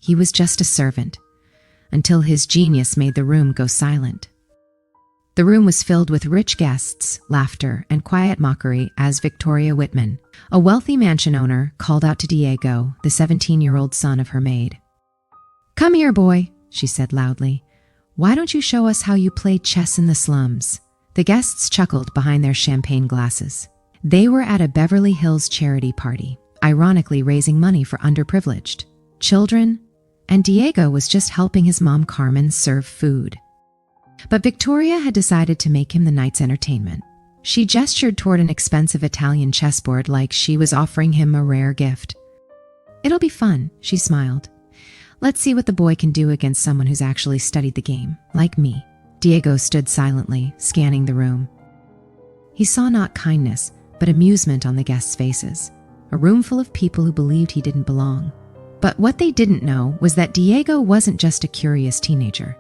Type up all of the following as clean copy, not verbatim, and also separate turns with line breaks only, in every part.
He was just a servant, until his genius made the room go silent. The room was filled with rich guests, laughter, and quiet mockery as Victoria Whitman, a wealthy mansion owner, called out to Diego, the 17-year-old son of her maid. "Come here, boy," she said loudly. "Why don't you show us how you play chess in the slums?" The guests chuckled behind their champagne glasses. They were at a Beverly Hills charity party, ironically raising money for underprivileged children, and Diego was just helping his mom Carmen serve food. But Victoria had decided to make him the night's entertainment. She gestured toward an expensive Italian chessboard like she was offering him a rare gift. "It'll be fun," she smiled. "Let's see what the boy can do against someone who's actually studied the game, like me." Diego stood silently, scanning the room. He saw not kindness, but amusement on the guests' faces, a room full of people who believed he didn't belong. But what they didn't know was that Diego wasn't just a curious teenager.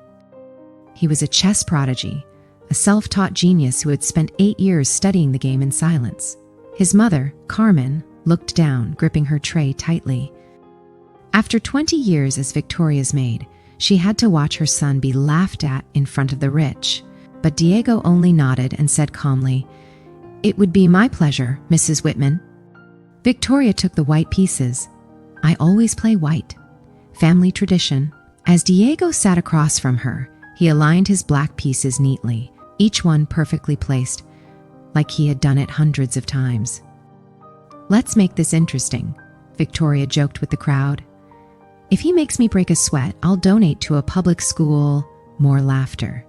He was a chess prodigy, a self-taught genius who had spent 8 years studying the game in silence. His mother, Carmen, looked down, gripping her tray tightly. After 20 years as Victoria's maid, she had to watch her son be laughed at in front of the rich. But Diego only nodded and said calmly, "It would be my pleasure, Mrs. Whitman." Victoria took the white pieces. "I always play white. Family tradition." As Diego sat across from her, he aligned his black pieces neatly, each one perfectly placed, like he had done it hundreds of times. "Let's make this interesting," Victoria joked with the crowd. "If he makes me break a sweat, I'll donate to a public school." More laughter.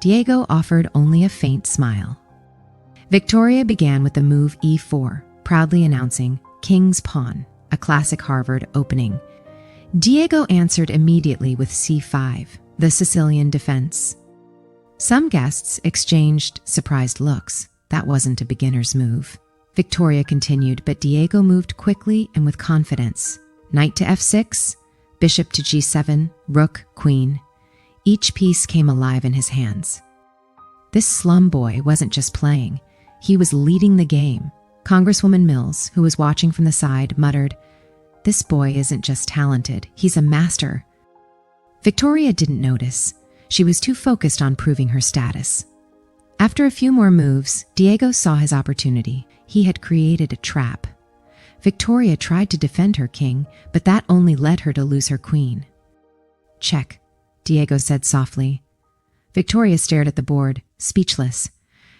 Diego offered only a faint smile. Victoria began with the move E4, proudly announcing King's Pawn, a classic Harvard opening. Diego answered immediately with C5, the Sicilian defense. Some guests exchanged surprised looks. That wasn't a beginner's move. Victoria continued, but Diego moved quickly and with confidence. Knight to F6, bishop to G7, rook, queen. Each piece came alive in his hands. This slum boy wasn't just playing, he was leading the game. Congresswoman Mills, who was watching from the side, muttered, "This boy isn't just talented, he's a master." Victoria didn't notice. She was too focused on proving her status. After a few more moves, Diego saw his opportunity. He had created a trap. Victoria tried to defend her king, but that only led her to lose her queen. "Check," Diego said softly. Victoria stared at the board, speechless.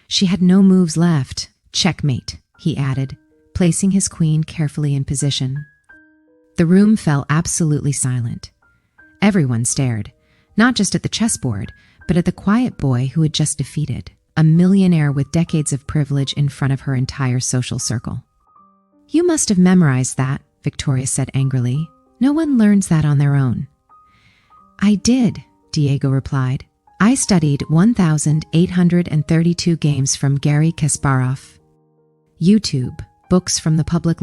She had no moves left. "Checkmate," he added, placing his queen carefully in position. The room fell absolutely silent. Everyone stared, not just at the chessboard, but at the quiet boy who had just defeated a millionaire with decades of privilege in front of her entire social circle. "You must have memorized that," Victoria said angrily. "No one learns that on their own." "I did," Diego replied. "I studied 1,832 games from Garry Kasparov. YouTube, books from the public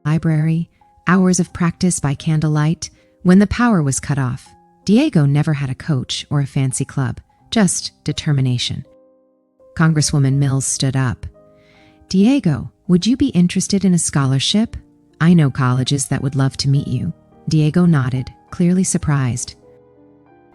library, hours of practice by candlelight. When the power was cut off, Diego never had a coach or a fancy club, just determination." Congresswoman Mills stood up. "Diego, would you be interested in a scholarship? I know colleges that would love to meet you." Diego nodded, clearly surprised.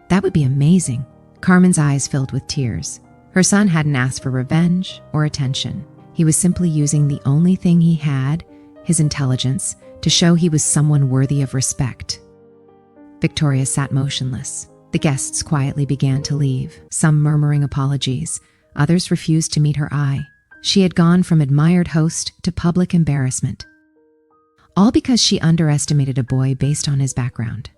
"That would be amazing." Carmen's eyes filled with tears. Her son hadn't asked for revenge or attention. He was simply using the only thing he had, his intelligence, to show he was someone worthy of respect. Victoria sat motionless. The guests quietly began to leave, some murmuring apologies. Others refused to meet her eye. She had gone from admired host to public embarrassment. All because she underestimated a boy based on his background.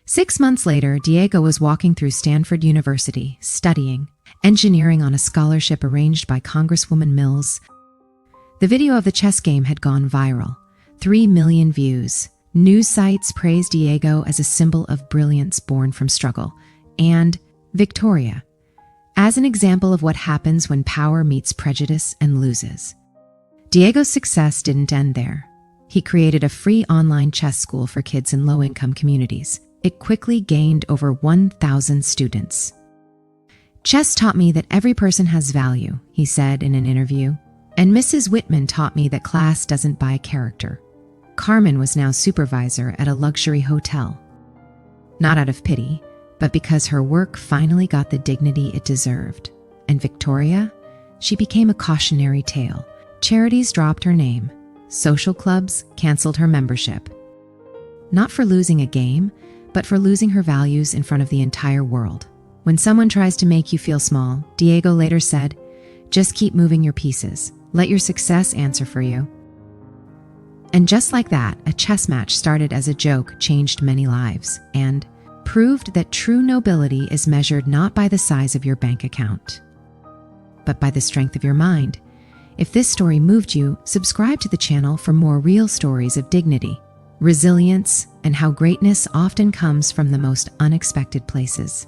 6 months later, Diego was walking through Stanford University, studying engineering on a scholarship arranged by Congresswoman Mills. The video of the chess game had gone viral. 3 million views. News sites praised Diego as a symbol of brilliance born from struggle, and Victoria as an example of what happens when power meets prejudice and loses. Diego's success didn't end there. He created a free online chess school for kids in low-income communities. It quickly gained over 1,000 students. "Chess taught me that every person has value," he said in an interview, "and Mrs. Whitman taught me that class doesn't buy character." Carmen was now supervisor at a luxury hotel. Not out of pity, but because her work finally got the dignity it deserved. And Victoria? She became a cautionary tale. Charities dropped her name. Social clubs canceled her membership. Not for losing a game, but for losing her values in front of the entire world. When someone tries to make you feel small, Diego later said, "Just keep moving your pieces. Let your success answer for you." And just like that, a chess match started as a joke changed many lives and proved that true nobility is measured not by the size of your bank account, but by the strength of your mind. If this story moved you, subscribe to the channel for more real stories of dignity, resilience, and how greatness often comes from the most unexpected places.